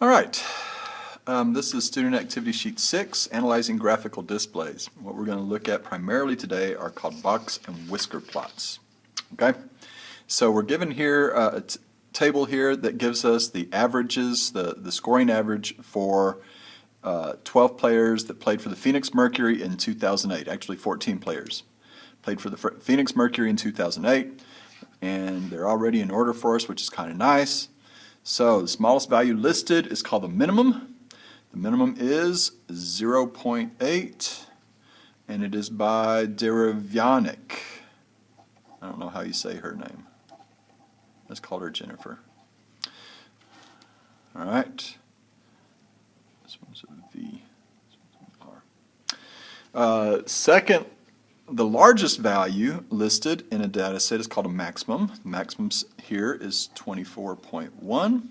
All right, this is Student Activity Sheet 6, Analyzing Graphical Displays. What we're going to look at primarily today are called box and whisker plots. Okay, so we're given here a table here that gives us the averages, the scoring average for 12 players that played for the Phoenix Mercury in 2008. Actually 14 players played for the Phoenix Mercury in 2008, and they're already in order for us, which is kind of nice. So the smallest value listed is called the minimum. The minimum is 0.8, and it is by Derevyanik. I don't know how you say her name. Let's call her Jennifer. All right. This one's a V. This one's an R. Second, the largest value listed in a data set is called a maximum. The maximum here is 24.1,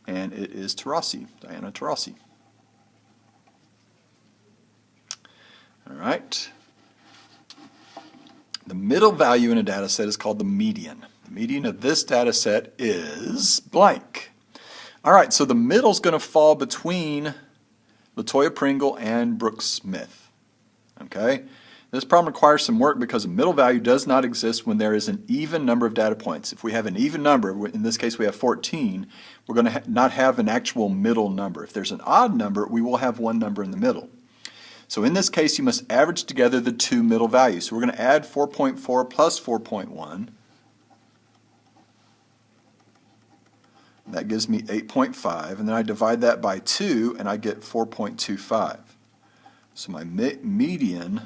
and it is Taurasi, Diana Taurasi. All right. The middle value in a data set is called the median. The median of this data set is blank. All right, so the middle is going to fall between Latoya Pringle and Brooke Smith. Okay. This problem requires some work because a middle value does not exist when there is an even number of data points. If we have an even number, in this case we have 14, we're going to not have an actual middle number. If there's an odd number, we will have one number in the middle. So in this case, you must average together the two middle values. So we're going to add 4.4 plus 4.1. That gives me 8.5, and then I divide that by 2, and I get 4.25. So my median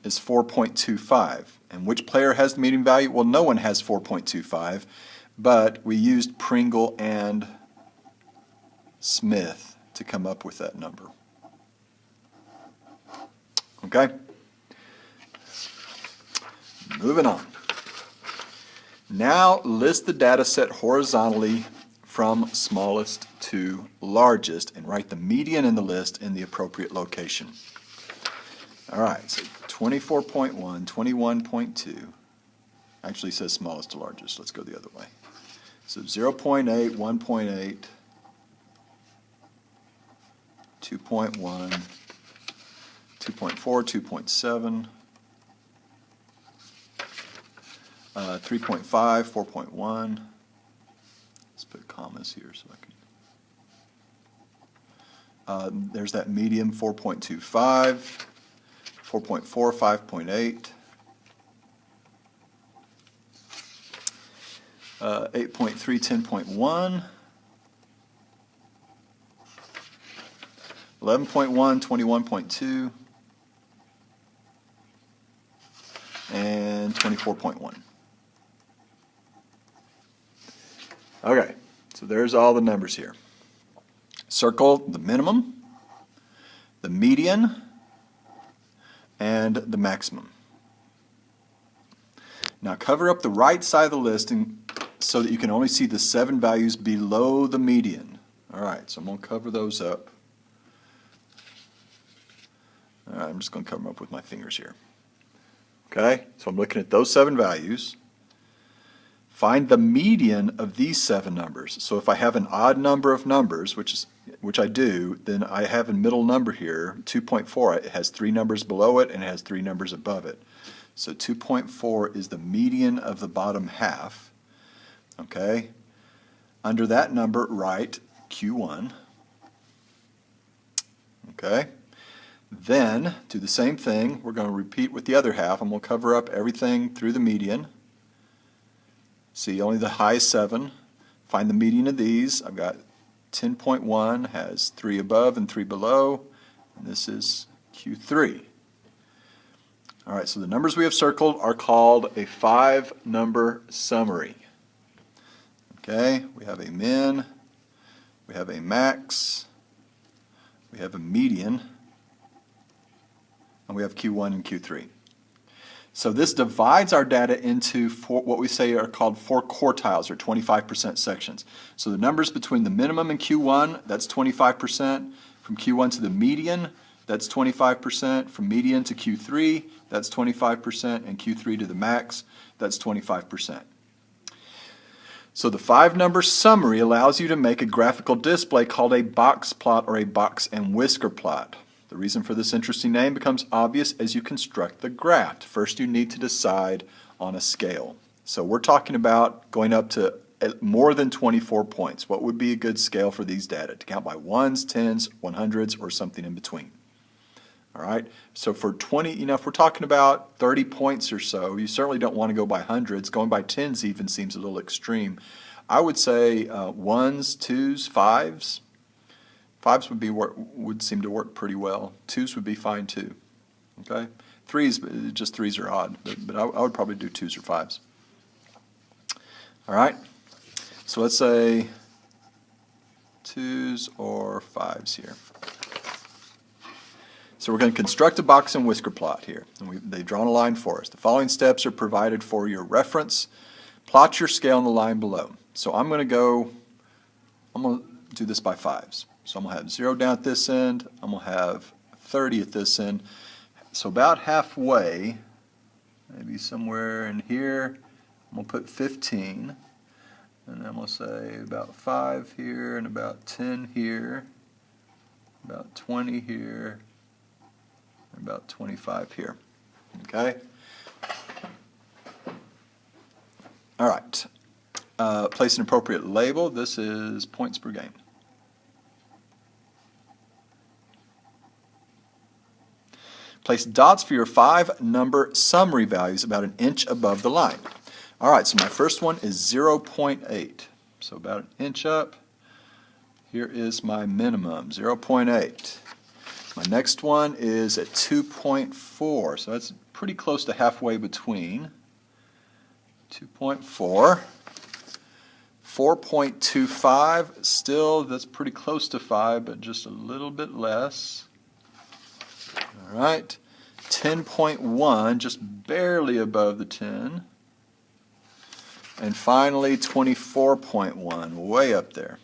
is 4.25. And which player has the median value? Well, no one has 4.25, but we used Pringle and Smith to come up with that number. Okay? Moving on. Now list the data set horizontally from smallest to largest and write the median in the list in the appropriate location. All right, so 24.1, 21.2, actually says smallest to largest. Let's go the other way. So 0.8, 1.8, 2.1, 2.4, 2.7, 3.5, 4.1. Let's put commas here so I can. There's that medium, 4.25. 4.4, 5.8, 8.3, 10.1, 11.1, 21.2, and 24.1. Okay, so there's all the numbers here. Circle the minimum, the median, and the maximum. Now cover up the right side of the list so that you can only see the 7 values below the median. All right, so I'm going to cover those up. All right, I'm just going to cover them up with my fingers here. Okay, so I'm looking at those 7 values. Find the median of these 7 numbers. So if I have an odd number of numbers, which I do, then I have a middle number here, 2.4. It has 3 numbers below it and it has 3 numbers above it. So 2.4 is the median of the bottom half. Okay. Under that number, write Q1. Okay. Then do the same thing. We're going to repeat with the other half, and we'll cover up everything through the median. See, only the high 7. Find the median of these. I've got 10.1 has 3 above and 3 below, and this is Q3. All right, so the numbers we have circled are called a 5-number summary. Okay, we have a min, we have a max, we have a median, and we have Q1 and Q3. So this divides our data into what we say are called 4 quartiles, or 25% sections. So the numbers between the minimum and Q1, that's 25%. From Q1 to the median, that's 25%. From median to Q3, that's 25%. And Q3 to the max, that's 25%. So the 5-number summary allows you to make a graphical display called a box plot or a box and whisker plot. The reason for this interesting name becomes obvious as you construct the graph. First you need to decide on a scale. So we're talking about going up to more than 24 points. What would be a good scale for these data? To count by ones, tens, 100s, or something in between. All right, so for 20, if we're talking about 30 points or so, you certainly don't want to go by hundreds. Going by tens even seems a little extreme. I would say ones, twos, fives. Fives would seem to work pretty well. Twos would be fine too. Okay, threes, just threes are odd, but I would probably do twos or fives. All right, so let's say twos or fives here. So we're going to construct a box and whisker plot here. And they've drawn a line for us. The following steps are provided for your reference. Plot your scale on the line below. So I'm going to do this by fives. So I'm going to have 0 down at this end. I'm going to have 30 at this end. So about halfway, maybe somewhere in here, I'm going to put 15. And I'm going to say about 5 here and about 10 here, about 20 here, about 25 here. Okay? All right. Place an appropriate label. This is points per game. Place dots for your 5-number summary values about an inch above the line. All right, so my first one is 0.8. So about an inch up. Here is my minimum, 0.8. My next one is at 2.4, so that's pretty close to halfway between. 2.4. 4.25, still that's pretty close to 5, but just a little bit less. All right. 10.1, just barely above the 10. And finally 24.1, way up there.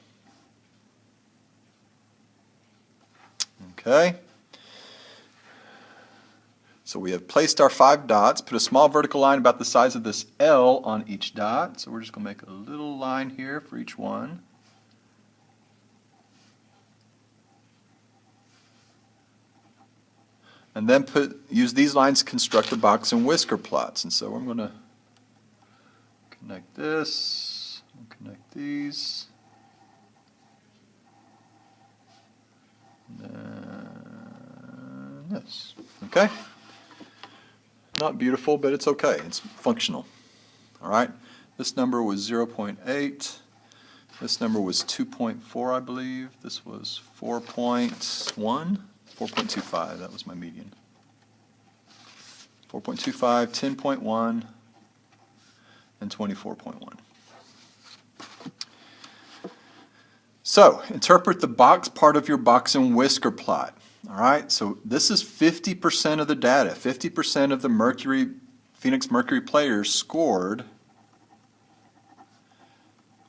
Okay, so we have placed our 5 dots, put a small vertical line about the size of this L on each dot. So we're just going to make a little line here for each one. And then use these lines to construct the box and whisker plots. And so I'm going to connect this, connect these. This. Okay? Not beautiful, but it's okay. It's functional. All right? This number was 0.8. This number was 2.4, I believe. This was 4.1. 4.25. That was my median. 4.25, 10.1, and 24.1. So, interpret the box part of your box and whisker plot. All right, so this is 50% of the data. 50% of the Phoenix Mercury players scored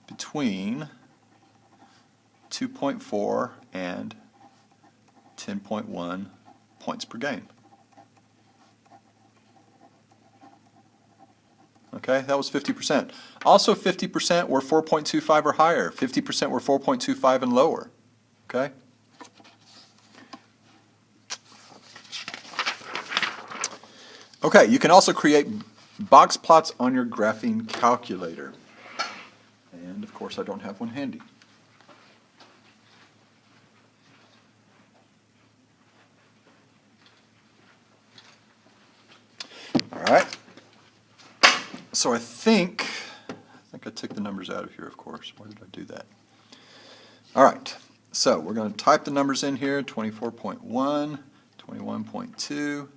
between 2.4 and 10.1 points per game. Okay, that was 50%. Also 50% were 4.25 or higher. 50% were 4.25 and lower. Okay? Okay, you can also create box plots on your graphing calculator. And of course I don't have one handy. All right. So I think I took the numbers out of here, of course. Why did I do that? All right. So we're going to type the numbers in here, 24.1, 21.2,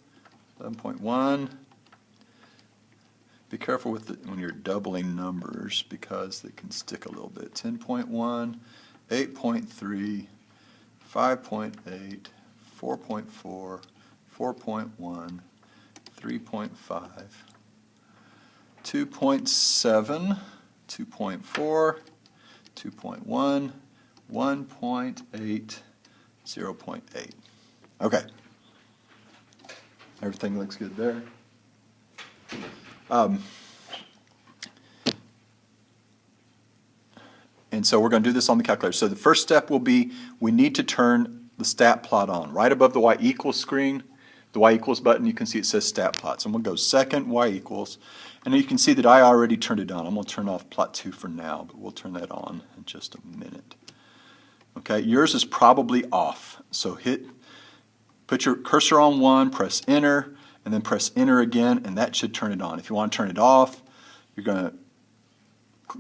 11.1. Be careful with when you're doubling numbers because they can stick a little bit. 10.1, 8.3, 5.8, 4.4, 4.1, 3.5, 2.7, 2.4, 2.1, 1.8, 0.8. Okay. Everything looks good there. And so we're going to do this on the calculator. So the first step will be we need to turn the stat plot on. Right above the y equals screen, the y equals button, you can see it says stat plot. So I'm going to go second y equals. And you can see that I already turned it on. I'm going to turn off plot 2 for now, but we'll turn that on in just a minute. Okay, yours is probably off. So put your cursor on 1, press enter, and then press enter again, and that should turn it on. If you want to turn it off, you're going to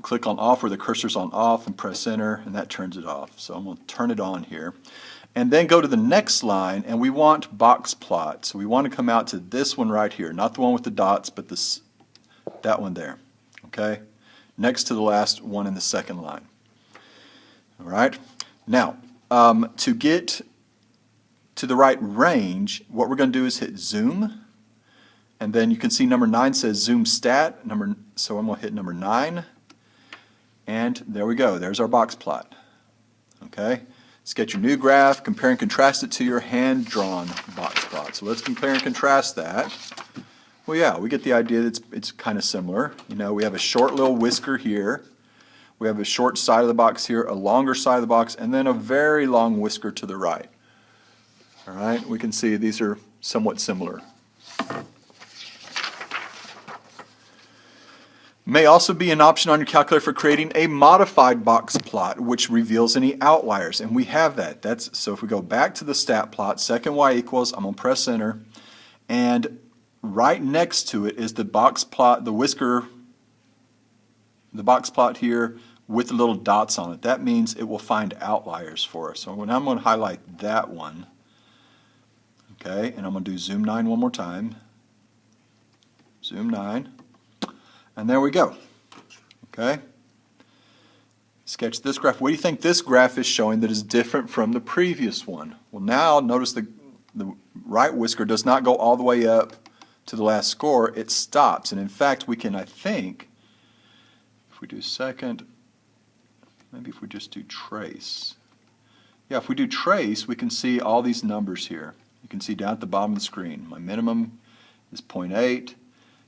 click on off where the cursor's on off and press enter, and that turns it off. So I'm going to turn it on here. And then go to the next line, and we want box plot. So we want to come out to this one right here, not the one with the dots, but that one there. Okay? Next to the last one in the second line. All right? Now, to get to the right range, what we're going to do is hit zoom, and then you can see number 9 says zoom stat. So I'm going to hit number 9. And there we go. There's our box plot. Okay? Let's get your new graph, compare and contrast it to your hand-drawn box plot. So let's compare and contrast that. Well, yeah, we get the idea that it's kind of similar. You know, we have a short little whisker here. We have a short side of the box here, a longer side of the box, and then a very long whisker to the right. All right? We can see these are somewhat similar. May also be an option on your calculator for creating a modified box plot which reveals any outliers, and we have that. So if we go back to the stat plot, second y equals, I'm going to press enter, and right next to it is the box plot, the box plot here with the little dots on it. That means it will find outliers for us. So now I'm going to highlight that one, okay, and I'm going to do zoom 9 one more time, zoom 9. And there we go. Okay? Sketch this graph. What do you think this graph is showing that is different from the previous one? Well, now notice the right whisker does not go all the way up to the last score. It stops. And in fact, we can, I think, if we do second, maybe if we just do trace. Yeah, if we do trace, we can see all these numbers here. You can see down at the bottom of the screen. My minimum is 0.8.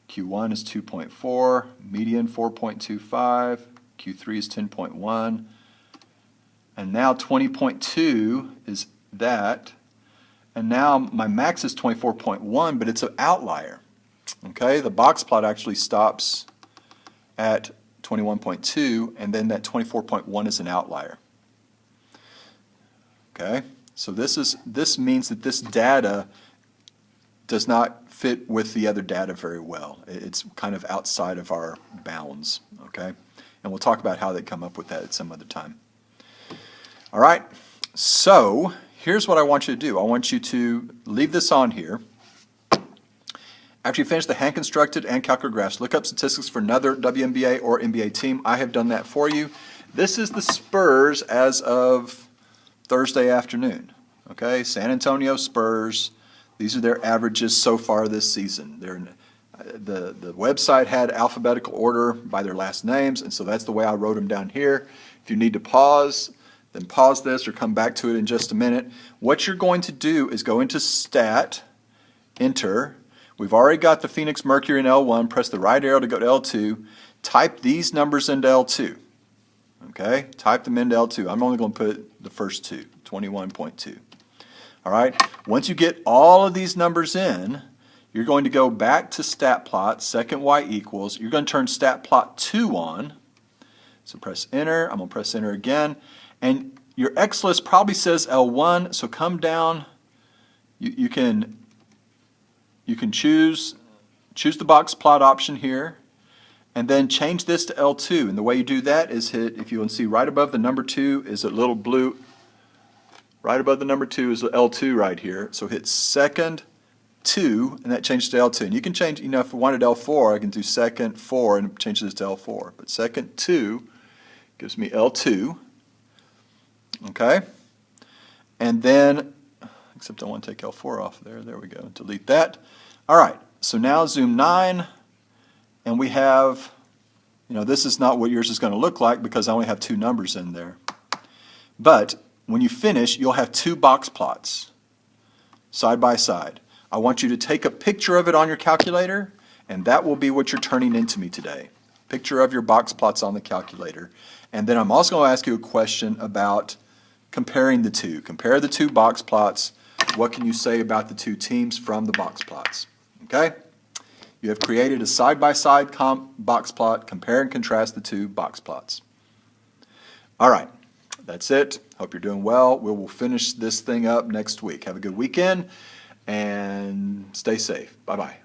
Q1 is 2.4, median 4.25, Q3 is 10.1, and now 20.2 is that, and now my max is 24.1, but it's an outlier. Okay, the box plot actually stops at 21.2, and then that 24.1 is an outlier. Okay, so this means that this data does not fit with the other data very well. It's kind of outside of our bounds, okay? And we'll talk about how they come up with that at some other time. All right, so here's what I want you to do. I want you to leave this on here. After you finish the hand-constructed and calculator graphs, look up statistics for another WNBA or NBA team. I have done that for you. This is the Spurs as of Thursday afternoon, okay? San Antonio Spurs. These are their averages so far this season. The website had alphabetical order by their last names, and so that's the way I wrote them down here. If you need to pause, then pause this or come back to it in just a minute. What you're going to do is go into Stat, Enter. We've already got the Phoenix Mercury in L1. Press the right arrow to go to L2. Type these numbers into L2. Okay? Type them into L2. I'm only going to put the first two, 21.2. All right, once you get all of these numbers in, you're going to go back to stat plot, second y equals. You're going to turn stat plot 2 on. So press enter. I'm going to press enter again. And your X list probably says L1, so come down. You can choose the box plot option here, and then change this to L2. And the way you do that is hit, if you want to see right above the number 2 is a little blue. Right above the number 2 is L2 right here. So hit second 2, and that changes to L2. And you can change, you know, if we wanted L4, I can do second 4 and change this to L4. But second 2 gives me L2. Okay? And then, except I want to take L4 off there. There we go. Delete that. All right. So now zoom 9, and we have, you know, this is not what yours is going to look like because I only have 2 numbers in there. But when you finish, you'll have 2 box plots side by side. I want you to take a picture of it on your calculator, and that will be what you're turning into me today. picture of your box plots on the calculator. And then I'm also going to ask you a question about comparing the two. Compare the two box plots. What can you say about the two teams from the box plots? Okay? You have created a side-by-side box plot. Compare and contrast the two box plots. All right. That's it. Hope you're doing well. We will finish this thing up next week. Have a good weekend and stay safe. Bye-bye.